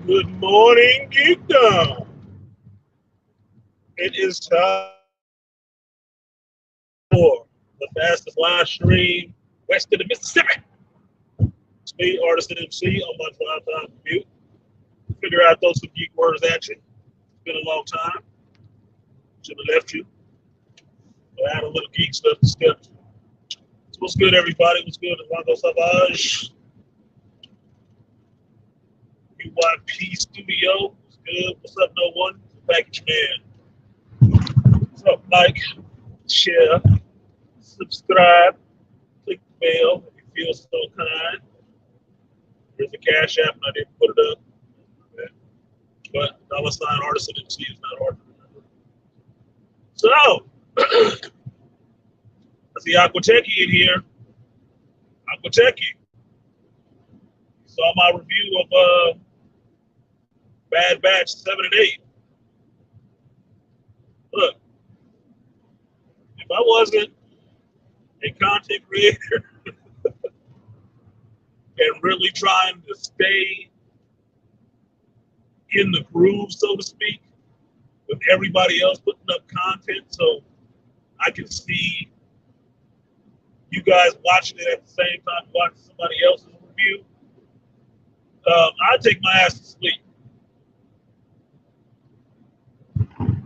Good morning, Geekdom. It is time for the fastest live stream west of the Mississippi. It's me, Artisan MC, on my drive-time commute. Figure out those some geek words at you. It's been a long time. Should have left you. But I had a little geek stuff to step to. So what's good, everybody? What's good? Rondo Savage. UYP Studio. What's good? What's up, no one? Package man. What's up, like, share, subscribe, click the bell if you feel so kind. There's a Cash App and I didn't put it up. Okay. But $ Artisan MC is not hard to remember. So, I see Aquatechy in here. Aquatechy. Saw my review of Bad Batch 7 and 8. Look, if I wasn't a content creator and really trying to stay in the groove, so to speak, with everybody else putting up content so I can see you guys watching it at the same time watching somebody else's review, I'd take my ass to sleep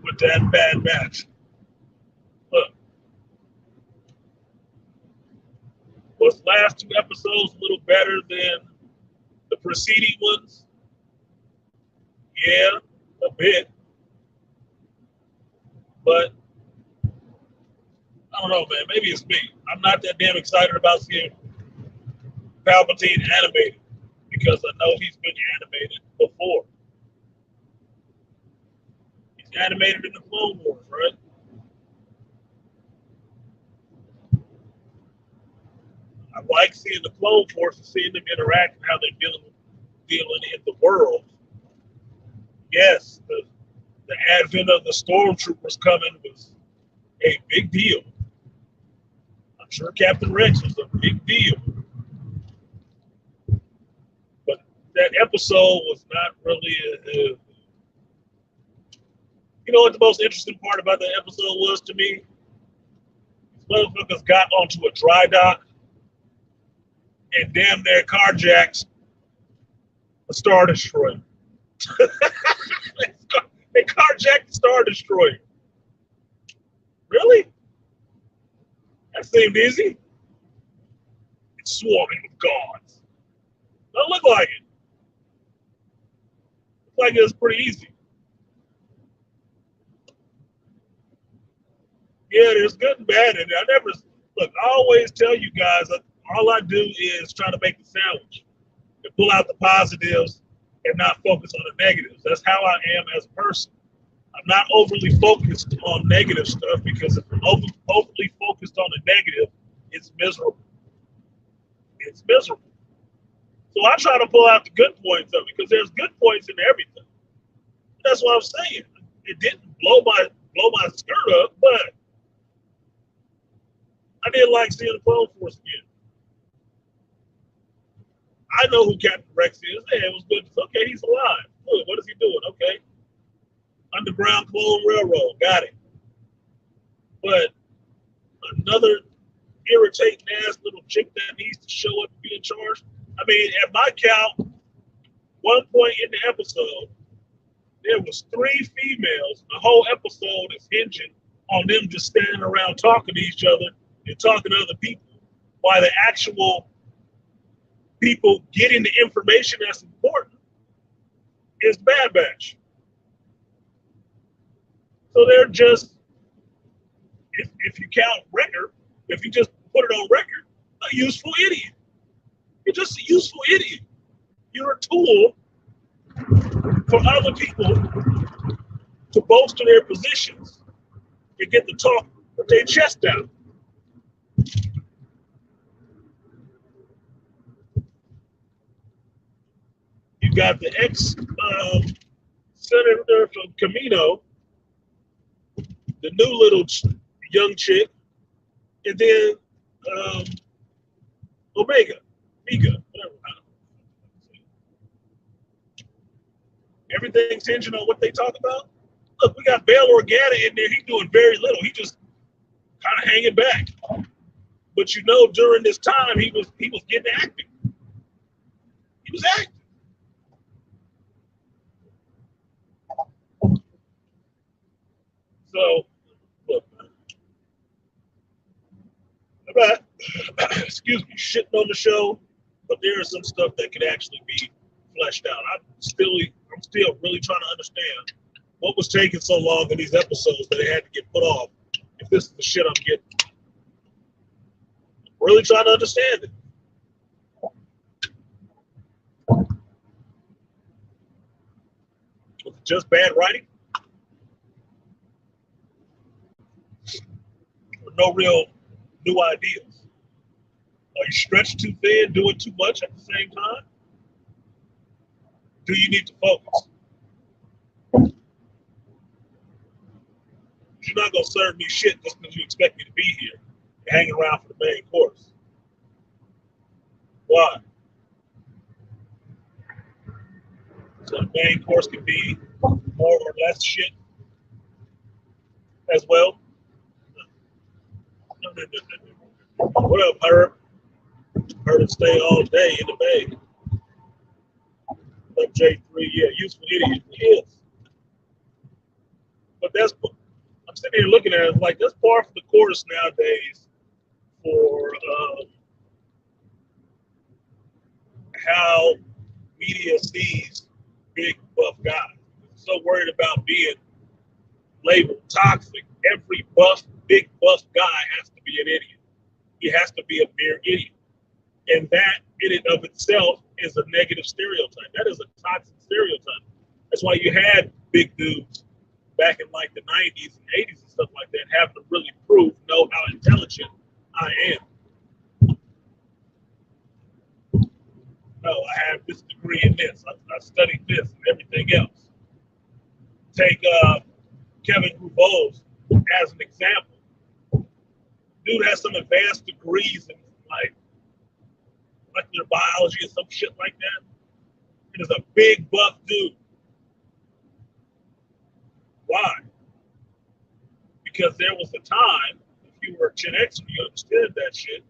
with that Bad Batch. Look, was last two episodes a little better than the preceding ones? Yeah, a bit. But I don't know, man. Maybe it's me. I'm not that damn excited about seeing Palpatine animated because I know he's been animated before. He's animated in the Clone Wars, right? I like seeing the Clone Wars and seeing them interact and how they're dealing in the world. Yes, the advent of the stormtroopers coming was a big deal. I'm sure Captain Rex was a big deal. But that episode was not really you know what the most interesting part about that episode was to me? These motherfuckers got onto a dry dock and damn near carjacks a Star Destroyer. They carjacked the Star Destroyer. Really? That seemed easy. It's swarming with guards. Don't look like it. Looks like it was pretty easy. Yeah, there's good and bad in it. Look, I always tell you guys that all I do is try to make the sandwich and pull out the positives and not focus on the negatives. That's how I am as a person. I'm not overly focused on negative stuff because if I'm overly focused on the negative, it's miserable. It's miserable. So I try to pull out the good points of it because there's good points in everything. That's what I'm saying. It didn't blow my skirt up, but I did like seeing the Clone Force again. I know who Captain Rex is. Hey, it was good. Okay, he's alive. Good. What is he doing? Okay. Underground Clone Railroad. Got it. But another irritating ass little chick that needs to show up and be in charge. I mean, at my count, one point in the episode, there was 3 females. The whole episode is hinging on them just standing around talking to each other and talking to other people, while the actual people getting the information that's important is Bad Batch. So they're just, if you count record, if you just put it on record, a useful idiot. You're just a useful idiot. You're a tool for other people to bolster their positions and get to talk with their chest out. You got the ex-senator from Camino, the new little young chick, and then Omega, whatever. Everything's hinging on what they talk about. Look, we got Bail Organa in there. He's doing very little. He just kind of hanging back. But you know, during this time, he was getting active. He was active. So, look, about excuse me, shitting on the show, but there is some stuff that could actually be fleshed out. I'm still really trying to understand what was taking so long in these episodes that they had to get put off. If this is the shit I'm getting, really trying to understand it. Was it just bad writing? Or no real new ideas? Are you stretched too thin, doing too much at the same time? Do you need to focus? You're not going to serve me shit just because you expect me to be here and hang around for the main course. Why? So the main course can be more or less shit as well. What up, Herb? Heard it stay all day in the bay. Up J3, yeah, useful idiot. He is. But I'm sitting here looking at it like that's par for the course nowadays for how media sees big buff guys. So worried about being labeled toxic. Every big buff guy has to be an idiot. He has to be a mere idiot. And that in and of itself is a negative stereotype. That is a toxic stereotype. That's why you had big dudes back in like the 90s and 80s and stuff like that having to really know how intelligent I am. No, I have this degree in this. I studied this and everything else. Take Kevin Grubose as an example. Dude has some advanced degrees in like molecular biology or some shit like that. It is a big buff dude. Why? Because there was a time, if you were a Gen X and you understood that shit,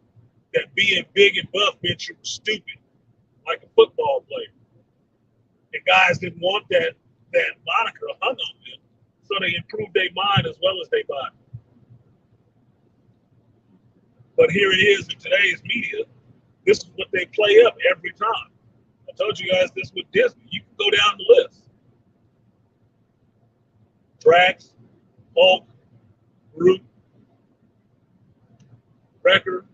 that being big and buff meant you were stupid, like a football player. And guys didn't want that moniker hung on them, so they improved their mind as well as their body. But here it is in today's media. This is what they play up every time. I told you guys this with Disney. You can go down the list. Drax, Hulk, Groot, Wrecker.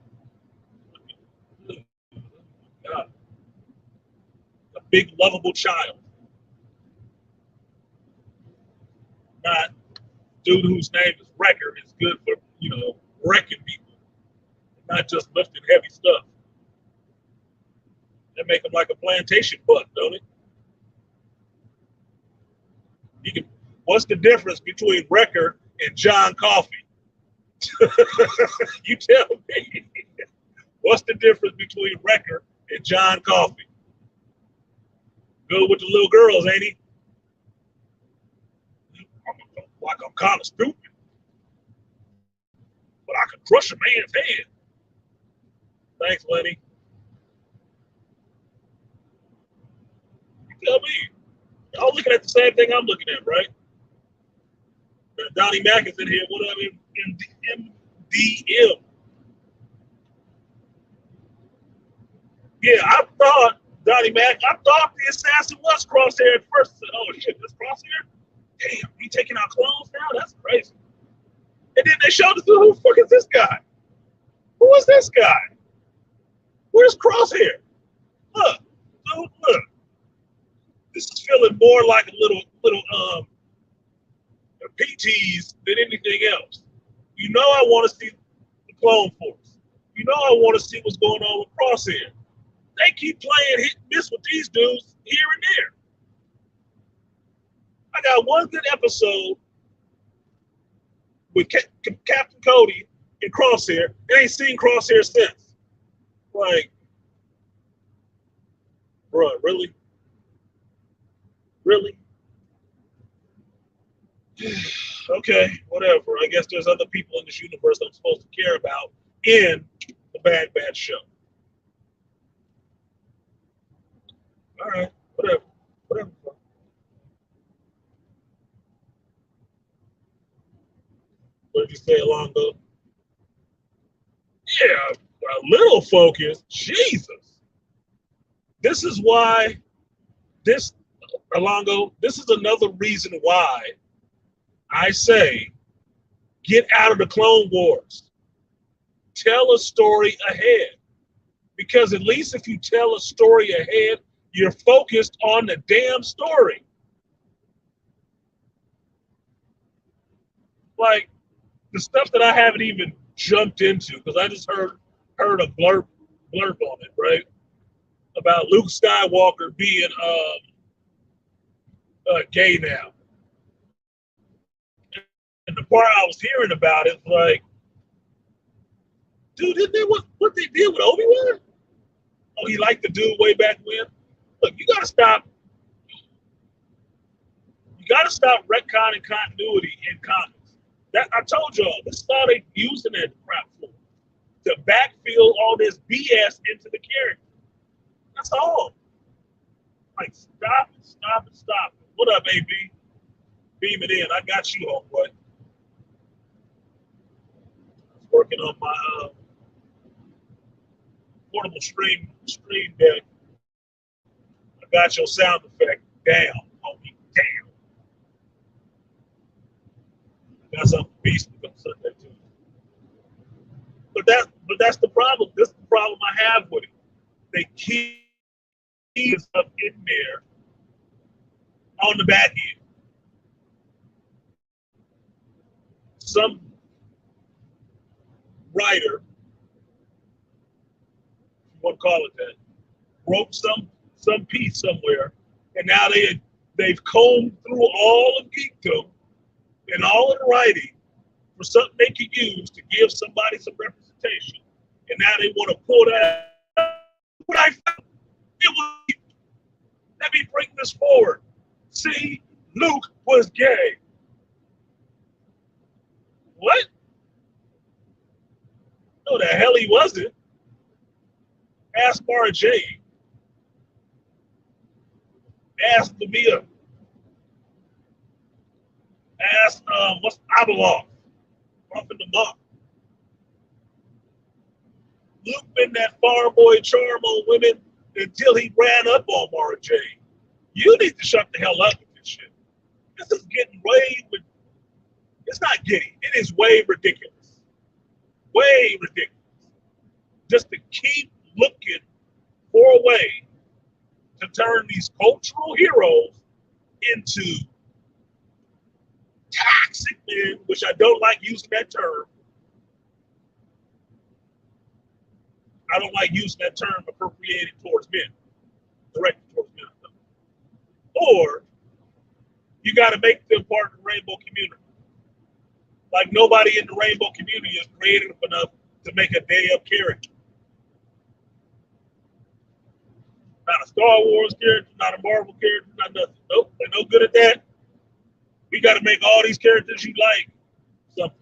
God. A big lovable child. Not dude whose name is Wrecker is good for, wrecking people. Not just lifting heavy stuff. They make him like a plantation butt, don't it? What's the difference between Wrecker and John Coffey? You tell me. What's the difference between Wrecker and John Coffey? Good with the little girls, ain't he? I'm kind of stupid, but I could crush a man's head. Thanks, Lenny. You tell me. Y'all looking at the same thing I'm looking at, right? Donnie Mack is in here. What up, MDM? Yeah, I thought Donnie Mack. I thought the assassin was Crosshair at first. I said, "Oh shit, this Crosshair? Damn, we taking our clones now? That's crazy." And then they showed us, who the fuck is this guy? Who is this guy? Where's Crosshair? Look, dude, look. This is feeling more like a little PTs than anything else. You know I want to see the Clone Force. You know I want to see what's going on with Crosshair. They keep playing hit and miss with these dudes here and there. I got one good episode with Captain Cody and Crosshair. I ain't seen Crosshair since. Like, bro, really? Really? Okay, whatever. I guess there's other people in this universe I'm supposed to care about in the Bad Batch show. All right, whatever. Whatever. What did you say, Alongo? Yeah, a little focus. Jesus. This is why this, Alongo, this is another reason why I say get out of the Clone Wars. Tell a story ahead. Because at least if you tell a story ahead, you're focused on the damn story. Like the stuff that I haven't even jumped into because I just heard a blurb on it, right? About Luke Skywalker being gay now. And the part I was hearing about it, like, dude, didn't they what they did with Obi-Wan? Oh, he liked the dude way back when. Look, you gotta stop retconning continuity in comics. That I told y'all, this is all they using that crap for. To backfill all this BS into the character. That's all. Like, stop it, stop it, stop it. What up, AB? Beam it in. I got you, homeboy. I was working on my portable stream deck. I got your sound effect down, homie. Damn. I got something beast to Sunday too. But that's the problem. This is the problem I have with it. They keep stuff in there on the back end. Some writer, if you want to call it that, wrote some piece somewhere, and now they've combed through all of geekdom and all of the writing for something they could use to give somebody some representation, and now they want to pull that. What I found, it was, let me bring this forward. See, Luke was gay. What? No, the hell he wasn't. Ask Mara Jade. Ask Lamia. Ask what's Abeloff. Off in the muck. Luke been that farm boy charm on women until he ran up on Mara Jade. You need to shut the hell up with this shit. This is getting way, it's not getting, it is way ridiculous. Way ridiculous. Just to keep looking for a way to turn these cultural heroes into toxic men, which I don't like using that term. I don't like using that term appropriated towards men, directed towards men. Or you got to make them part of the rainbow community. Like nobody in the rainbow community is creative enough to make a damn character. Not a Star Wars character, not a Marvel character, not nothing. Nope, they're no good at that. We got to make all these characters you like something.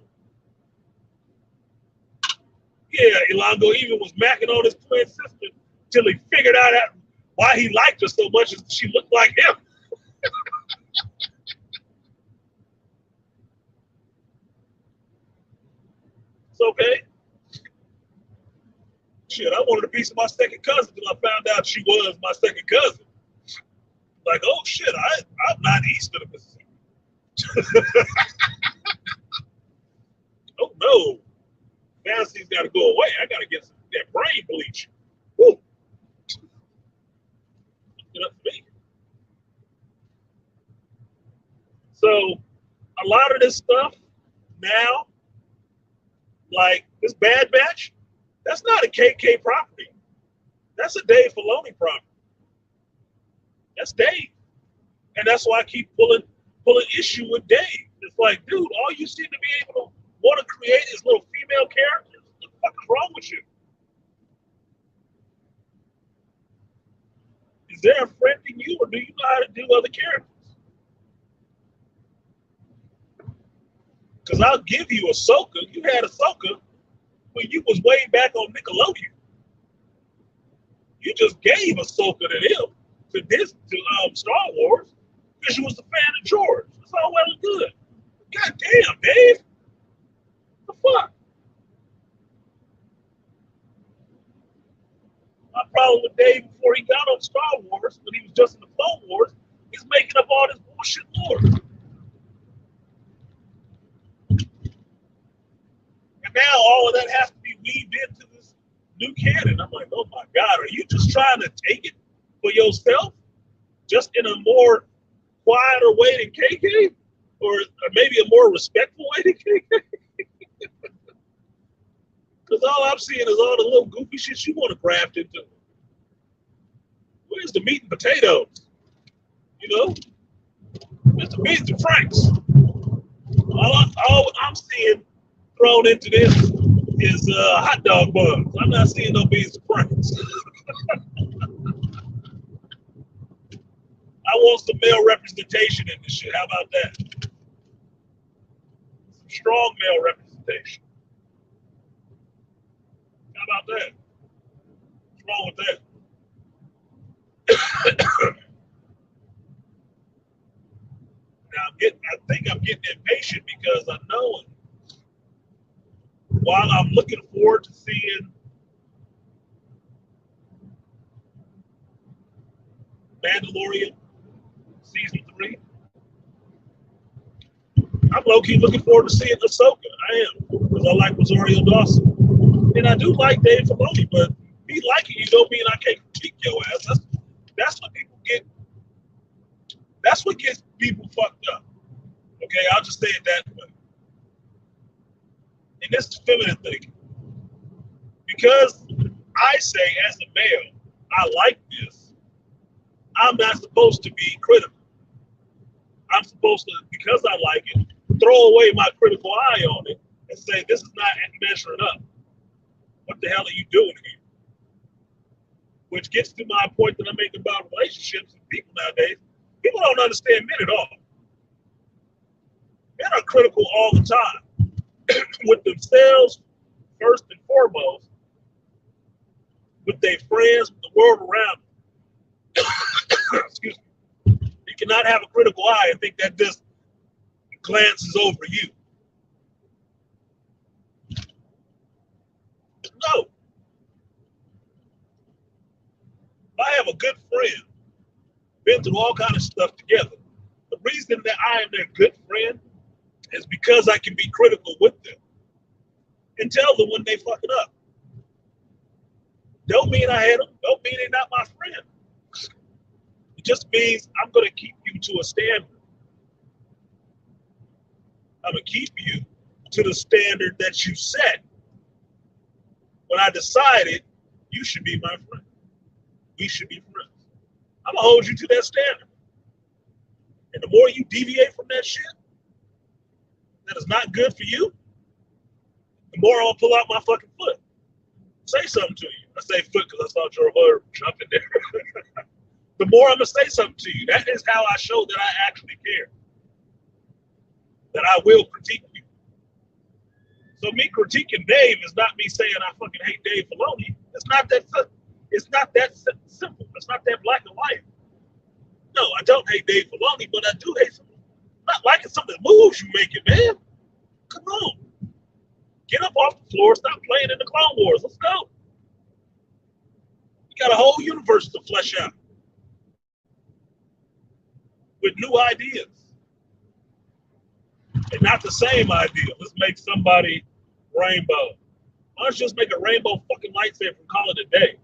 Yeah, Ilongo even was macking on his twin sister till he figured out why he liked her so much as she looked like him. It's okay. Shit, I wanted to be my second cousin until I found out she was my second cousin. Like, oh shit, I'm not east of the Mississippi. Oh no, fantasy's got to go away. I got to get some that brain bleach. Woo. Up to me. So a lot of this stuff now, like this Bad Batch, that's not a KK property. That's a Dave Filoni property. That's Dave, and that's why I keep pulling issue with Dave. It's like, dude, all you seem to be able to want to create is little female characters. What the fuck is wrong with you? Is there a friend in you, or do you know how to do other characters? Because I'll give you Ahsoka. You had Ahsoka when you was way back on Nickelodeon. You just gave Ahsoka to them, to Star Wars, because you was a fan of George. It's all well and good. God damn, Dave. What the fuck? My problem with Dave before he got on Star Wars, when he was just in the Clone Wars, he's making up all this bullshit lore. And now all of that has to be weaved into this new canon. I'm like, oh my God, are you just trying to take it for yourself? Just in a more quieter way than KK? Or maybe a more respectful way than KK? Because all I'm seeing is all the little goofy shit you want to graft into. Where's the meat and potatoes? You know? Where's the beans and franks? All I'm seeing thrown into this is hot dog buns. I'm not seeing no beans and franks. I want some male representation in this shit. How about that? Some strong male representation. How about that? What's wrong with that? Now I think I'm getting impatient because I know while I'm looking forward to seeing Mandalorian season 3, I'm low-key looking forward to seeing Ahsoka. I am, because I like Rosario Dawson. And I do like Dave Filoni, but me liking you don't mean I can't critique your ass. That's what people get. That's what gets people fucked up. Okay, I'll just say it that way. And this is feminine thinking. Because I say, as a male, I like this, I'm not supposed to be critical. I'm supposed to, because I like it, throw away my critical eye on it and say, this is not measuring up. What the hell are you doing here? Which gets to my point that I'm making about relationships and people nowadays. People don't understand men at all. Men are critical all the time with themselves, first and foremost, with their friends, with the world around them. Excuse me. You cannot have a critical eye and think that just glances over you. No. I have a good friend, been through all kind of stuff together. The reason that I am their good friend is because I can be critical with them and tell them when they fuck it up. Don't mean I hate them. Don't mean they're not my friend. It just means I'm going to keep you to a standard. I'm going to keep you to the standard that you set when I decided you should be my friend. We should be friends. I'm going to hold you to that standard. And the more you deviate from that shit that is not good for you, the more I'm going to pull out my fucking foot. Say something to you. I say foot because I saw Joe Hurd jump in there. The more I'm going to say something to you, that is how I show that I actually care. That I will critique you. So me critiquing Dave is not me saying I fucking hate Dave Filoni. It's not that simple. It's not that black and white. No, I don't hate Dave Filoni, but I do hate some. Not liking some of the moves you making, man. Come on. Get up off the floor. Stop playing in the Clone Wars. Let's go. You got a whole universe to flesh out with new ideas. And not the same idea. Let's make somebody rainbow. Why don't you just make a rainbow fucking lightsaber and call it a day?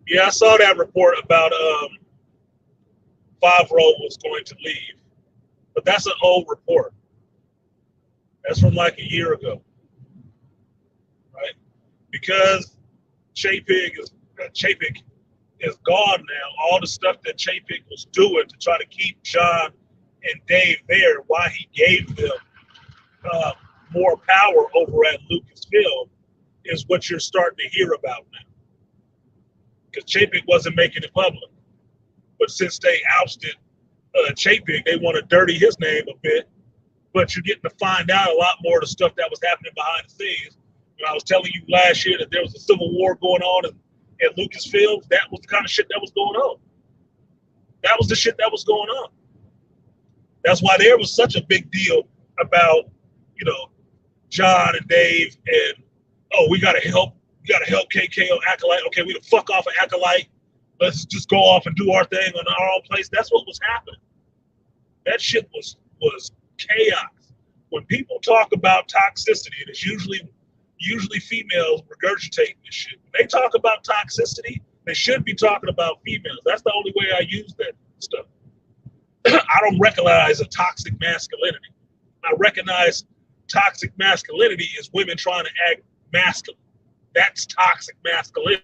Yeah, I saw that report about Favreau was going to leave, but that's an old report. That's from like a year ago, right? Because Chapek is gone now. All the stuff that Chapek was doing to try to keep John and Dave there, why he gave them uh, more power over at Lucasfilm, is what you're starting to hear about now. Because Chapek wasn't making it public. But since they ousted Chapek, they want to dirty his name a bit. But you're getting to find out a lot more of the stuff that was happening behind the scenes. When I was telling you last year that there was a civil war going on at Lucasfilm, that was the kind of shit that was going on. That was the shit that was going on. That's why there was such a big deal about, John and Dave and, oh, we gotta help KK on Acolyte. Okay, we the fuck off of Acolyte. Let's just go off and do our thing on our own place. That's what was happening. That shit was chaos. When people talk about toxicity, and it's usually females regurgitating this shit. When they talk about toxicity, they should be talking about females. That's the only way I use that stuff. I don't recognize a toxic masculinity. I recognize toxic masculinity is women trying to act masculine. That's toxic masculinity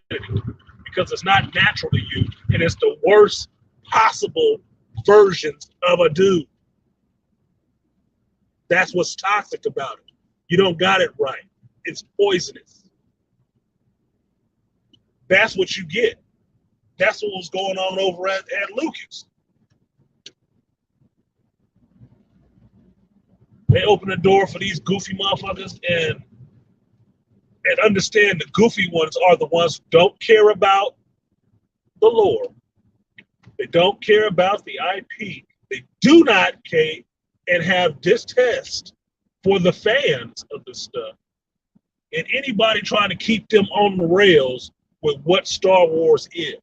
because it's not natural to you, and it's the worst possible versions of a dude. That's what's toxic about it. You don't got it right. It's poisonous. That's what you get. That's what was going on over at Lucas. They open the door for these goofy motherfuckers and understand the goofy ones are the ones who don't care about the lore. They don't care about the IP. They do not care and have distaste for the fans of this stuff. And anybody trying to keep them on the rails with what Star Wars is.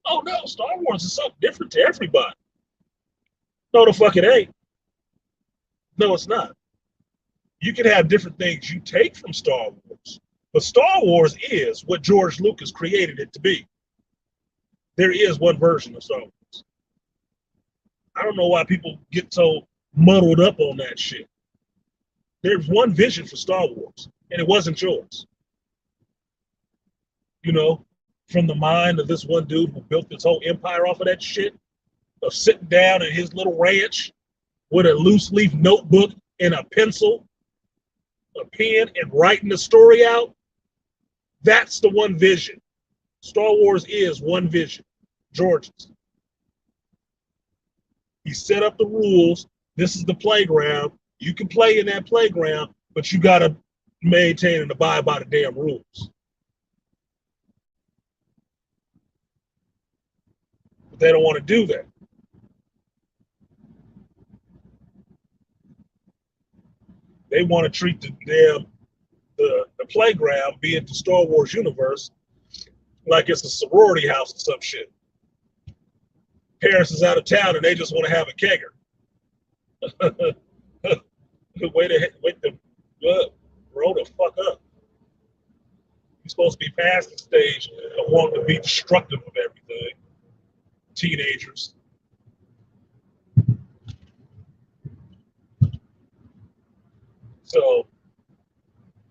Oh no, Star Wars is something different to everybody. No, the fuck it ain't. No, it's not. You can have different things you take from Star Wars, but Star Wars is what George Lucas created it to be. There is one version of Star Wars. I don't know why people get so muddled up on that shit. There's one vision for Star Wars, and it wasn't yours. From the mind of this one dude who built this whole empire off of that shit, of sitting down in his little ranch with a loose leaf notebook and a pencil, a pen, and writing the story out. That's the one vision. Star Wars is one vision. George's. He set up the rules. This is the playground. You can play in that playground, but you got to maintain and abide by the damn rules. But they don't want to do that. They want to treat the playground, be it the Star Wars universe, like it's a sorority house or some shit. Parents is out of town and they just want to have a kegger. Wait the roll the fuck up. You're supposed to be past the stage of wanting to be destructive of everything. Teenagers. So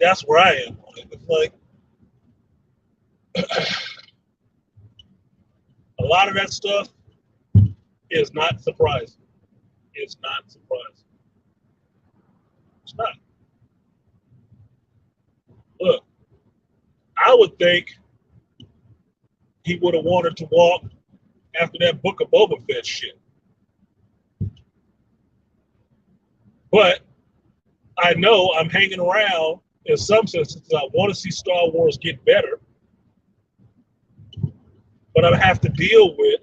that's where I am on it. It's like a lot of that stuff is not surprising. It's not surprising. It's not. Look, I would think he would have wanted to walk after that Book of Boba Fett shit. But I know I'm hanging around in some senses. I want to see Star Wars get better. But I have to deal with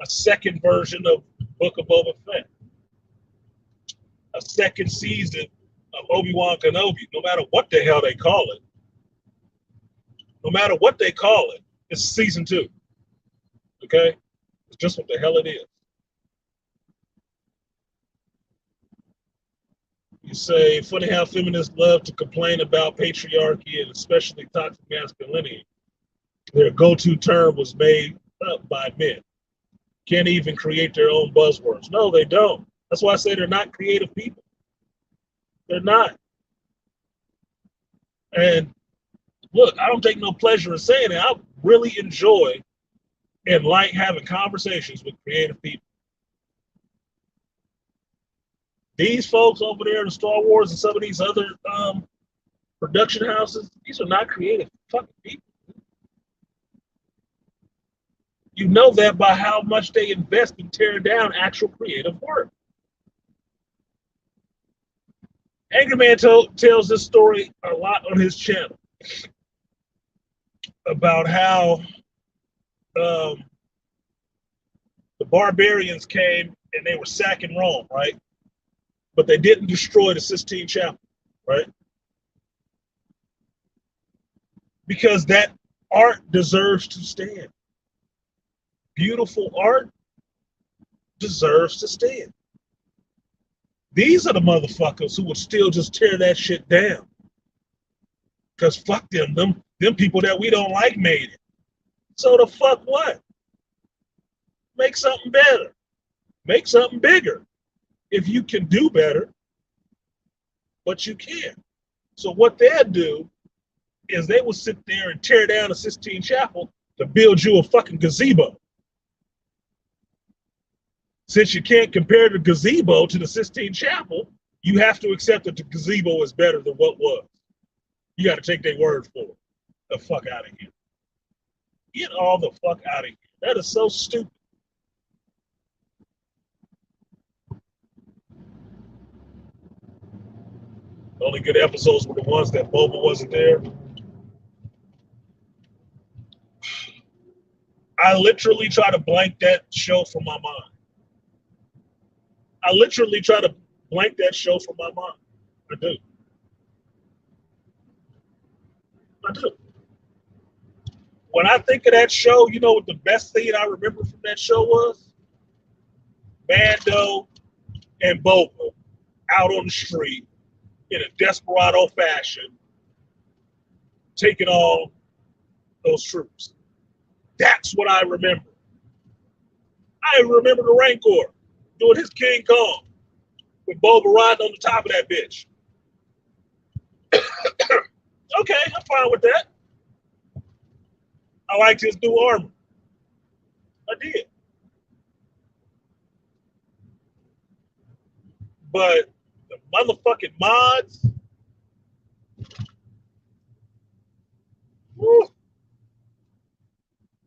a second version of Book of Boba Fett. A second season of Obi-Wan Kenobi, no matter what the hell they call it. No matter what they call it, it's season 2. Okay? It's just what the hell it is. You say, funny how feminists love to complain about patriarchy and especially toxic masculinity. Their go-to term was made up by men. Can't even create their own buzzwords. No, they don't. That's why I say they're not creative people. They're not. And look, I don't take no pleasure in saying it. I really enjoy and like having conversations with creative people. These folks over there in Star Wars and some of these other production houses, these are not creative fucking people. You know that by how much they invest in tearing down actual creative work. Angry Man tells this story a lot on his channel about how the barbarians came and they were sacking Rome, right? But they didn't destroy the Sistine Chapel, right? Because that art deserves to stand. Beautiful art deserves to stand. These are the motherfuckers who would still just tear that shit down. Because fuck them. Them people that we don't like made it. So the fuck what? Make something better. Make something bigger. If you can do better, but you can. So what they'll do is they will sit there and tear down the Sistine Chapel to build you a fucking gazebo. Since you can't compare the gazebo to the Sistine Chapel, you have to accept that the gazebo is better than what was. You got to take their word for it. The fuck out of here. Get all the fuck out of here. That is so stupid. The only good episodes were the ones that Boba wasn't there. I literally try to blank that show from my mind. I literally try to blank that show from my mind. I do. I do. When I think of that show, you know what the best thing I remember from that show was? Mando and Boba out on the street in a desperado fashion, taking on those troops. That's what I remember. I remember the Rancor doing his King Kong with Boba riding on the top of that bitch. Okay, I'm fine with that. I liked his new armor. I did. But the motherfucking mods, whew.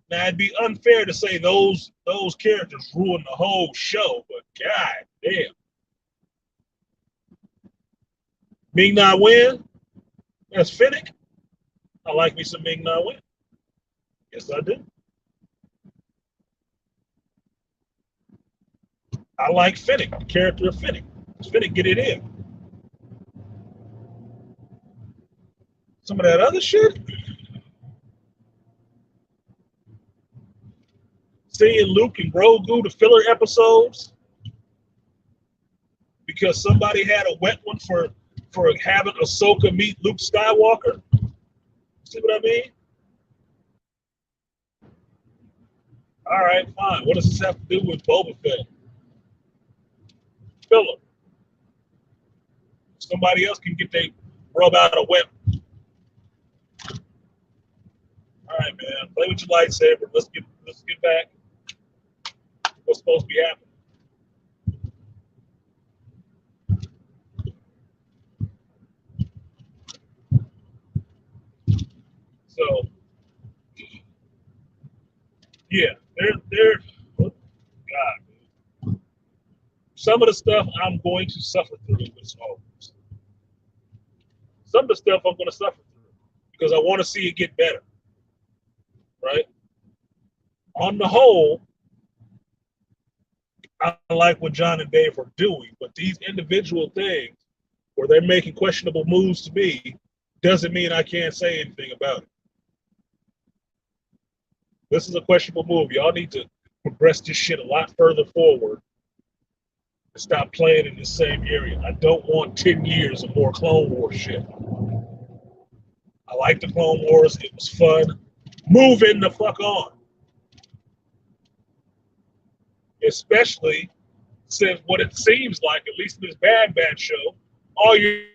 Now it'd be unfair to say those characters ruined the whole show, but god damn. Ming Na Wen, that's Finnick. I like me some Ming Na Wen. Yes, I do. I like Finnick, the character of Finnick. Finnick get it in. Some of that other shit, seeing Luke and Grogu, the filler episodes, because somebody had a wet one for having Ahsoka meet Luke Skywalker. See what I mean? All right, fine. What does this have to do with Boba Fett? Filler. Somebody else can get their rub out a wet. All right, man. Play with your lightsaber. Let's get back. What's supposed to be happening? So, yeah, they're God. Some of the stuff I'm going to suffer through with Star Wars. Some of the stuff I'm going to suffer through because I want to see it get better. Right? On the whole, I like what John and Dave are doing, but these individual things where they're making questionable moves to me doesn't mean I can't say anything about it. This is a questionable move. Y'all need to progress this shit a lot further forward and stop playing in the same area. I don't want 10 years of more Clone Wars shit. I like the Clone Wars. It was fun. Moving the fuck on. Especially since what it seems like, at least in this Bad Batch show, all you're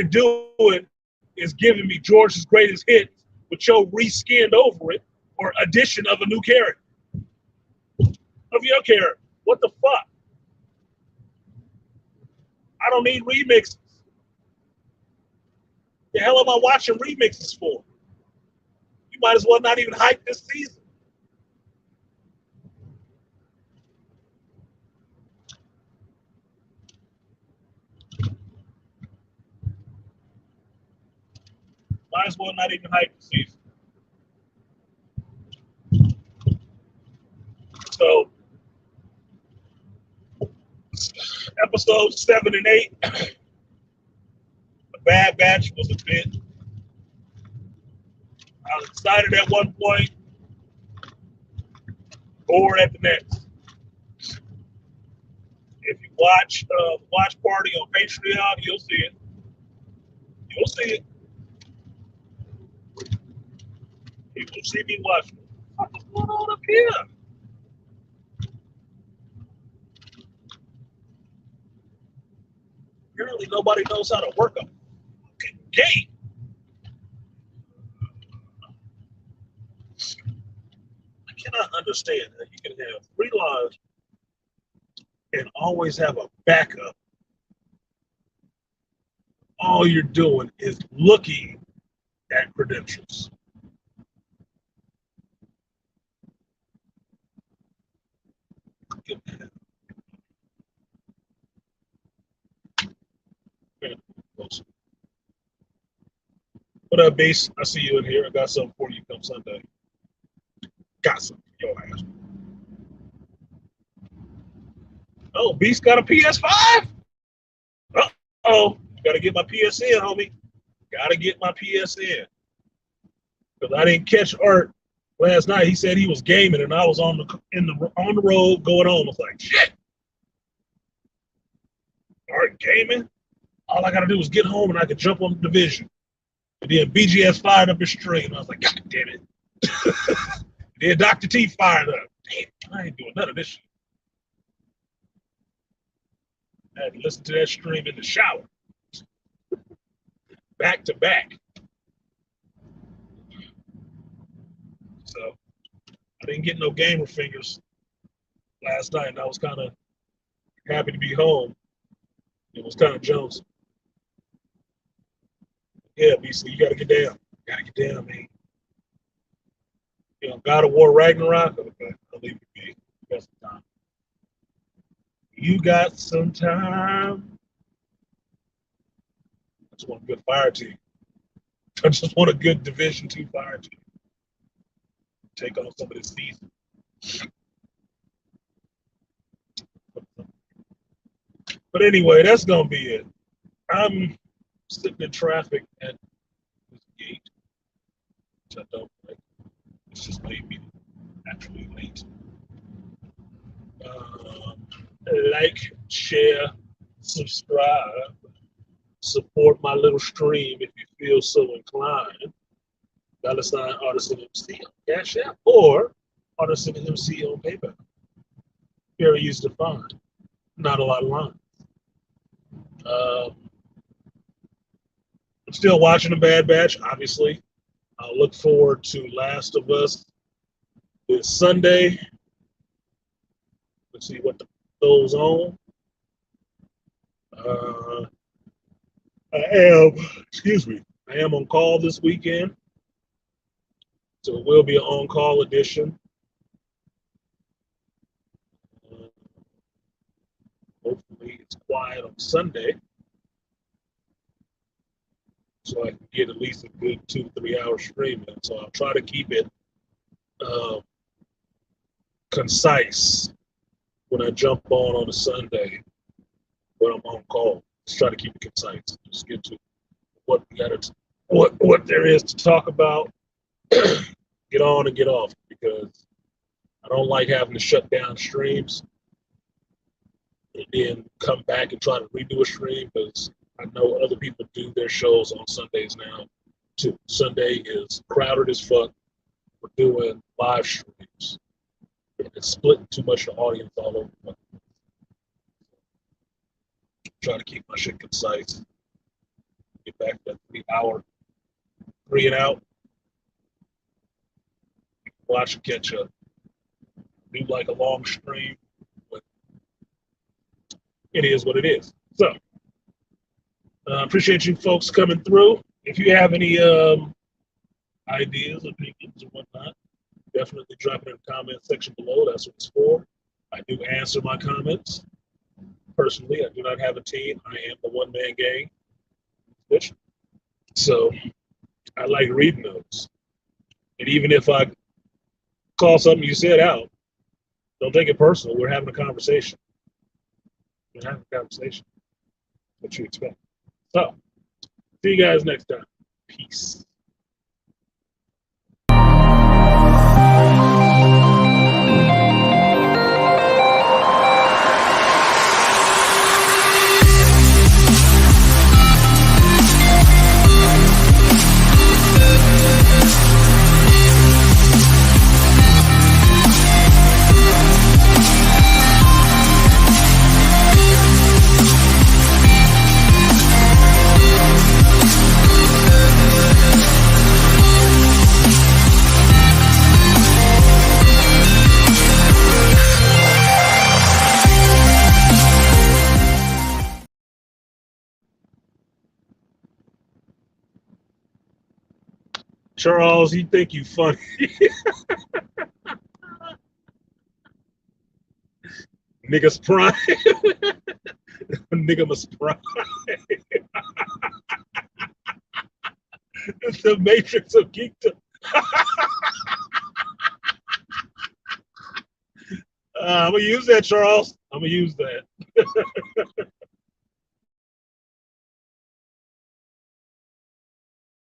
doing is giving me George's greatest hits with your reskinned over it or addition of a new character. Of your character. What the fuck? I don't need remixes. The hell am I watching remixes for? You might as well not even hype this season. Might as well not even hype the season. So, episodes 7 and 8, The Bad Batch was a bit. I was excited at one point, bored at the next. If you watch Watch Party on Patreon, you'll see it. You'll see it. You will see me watching. What's going on up here? Apparently, nobody knows how to work a fucking gate. I cannot understand that you can have 3 lines and always have a backup. All you're doing is looking at credentials. What up, Base? I see you in here. I got something for you come Sunday. Got something for your ass. Oh, Beast got a PS5? Uh-oh. Gotta get my PSN, homie. Gotta get my PSN. Because I didn't catch Art last night. He said he was gaming, and I was on the road going home. I was like, shit. Art gaming? All I gotta do is get home, and I could jump on the division. And then BGS fired up his stream. I was like, God damn it. Then Dr. T fired up. Damn, I ain't doing none of this shit. I had to listen to that stream in the shower. Back to back. So I didn't get no gamer fingers last night, and I was kind of happy to be home. It was kind of Jones. Yeah, BC, you gotta get down. You gotta get down, man. You know, God of War Ragnarok. Okay, I'll leave it be. You got some time. You got some time. I just want a good fire team. I just want a good Division 2 fire team. Take on some of this season. But anyway, that's gonna be it. I'm sitting in traffic at this gate, which I don't like. It's just made me actually late. Like, share, subscribe, support my little stream if you feel so inclined. $ Artisan MC on Cash App or Artisan MC on PayPal. Very easy to find. Not a lot of lines. I'm still watching The Bad Batch, obviously. I'll look forward to Last of Us this Sunday. Let's see what goes on. I am on call this weekend. So it will be an on-call edition. Hopefully it's quiet on Sunday, so I can get at least a good 2 to 3 hour stream in. So I'll try to keep it concise when I jump on a Sunday when I'm on call. Just try to keep it concise. Just get to what we got what there is to talk about. Get on and get off, because I don't like having to shut down streams and then come back and try to redo a stream, because I know other people do their shows on Sundays now too. Sunday is crowded as fuck. We're doing live streams. And it's splitting too much of the audience all over. Try to keep my shit concise. Get back to that 3 hour, 3 and out. Watch and catch up. Do like a long stream, but it is what it is. So Appreciate you folks coming through. If you have any ideas, opinions, or whatnot, definitely drop it in the comment section below. That's what it's for. I do answer my comments. Personally, I do not have a team. I am the one-man gang. So I like reading those. And even if I call something you said out, don't take it personal. We're having a conversation. We're having a conversation. What you expect. So, see you guys next time. Peace. Charles, you think you funny. Niggas prime. Nigga must prime. It's the matrix of geekdom. I'm going to use that, Charles. I'm going to use that.